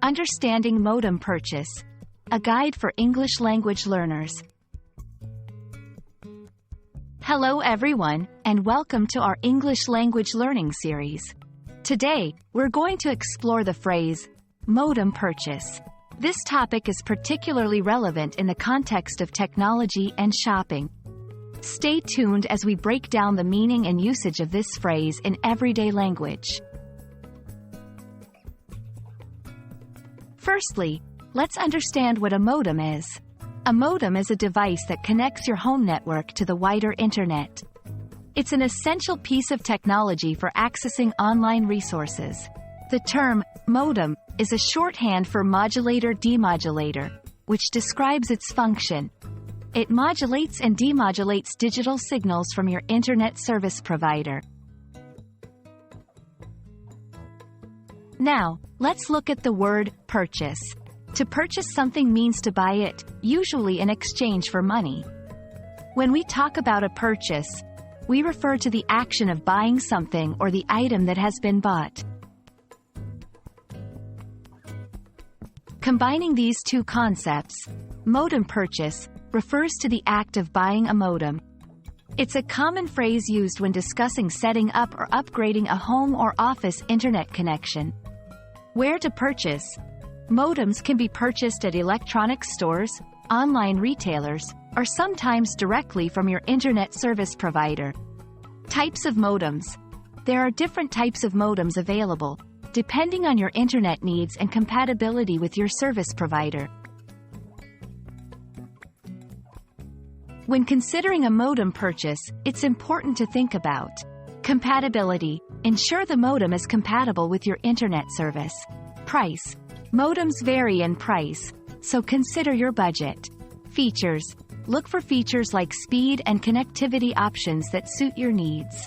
Understanding Modem Purchase, a guide for English language learners. Hello everyone, and welcome to our English language learning series. Today, we're going to explore the phrase, modem purchase. This topic is particularly relevant in the context of technology and shopping. Stay tuned as we break down the meaning and usage of this phrase in everyday language. Firstly, let's understand what a modem is. A modem is a device that connects your home network to the wider internet. It's an essential piece of technology for accessing online resources. The term modem is a shorthand for modulator-demodulator, which describes its function. It modulates and demodulates digital signals from your internet service provider. Now, let's look at the word purchase. To purchase something means to buy it, usually in exchange for money. When we talk about a purchase, we refer to the action of buying something or the item that has been bought. Combining these two concepts, modem purchase refers to the act of buying a modem. It's a common phrase used when discussing setting up or upgrading a home or office internet connection. Where to purchase? Modems can be purchased at electronics stores, online retailers, or sometimes directly from your internet service provider. Types of modems. There are different types of modems available, depending on your internet needs and compatibility with your service provider. When considering a modem purchase, it's important to think about compatibility. Ensure the modem is compatible with your internet service. Price. Modems vary in price, so consider your budget. Features. Look for features like speed and connectivity options that suit your needs.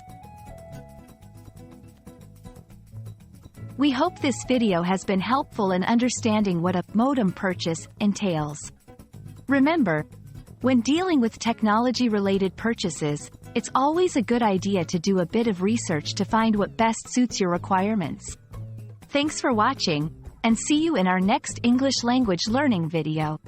We hope this video has been helpful in understanding what a modem purchase entails. Remember, when dealing with technology-related purchases, it's always a good idea to do a bit of research to find what best suits your requirements. Thanks for watching, and see you in our next English language learning video.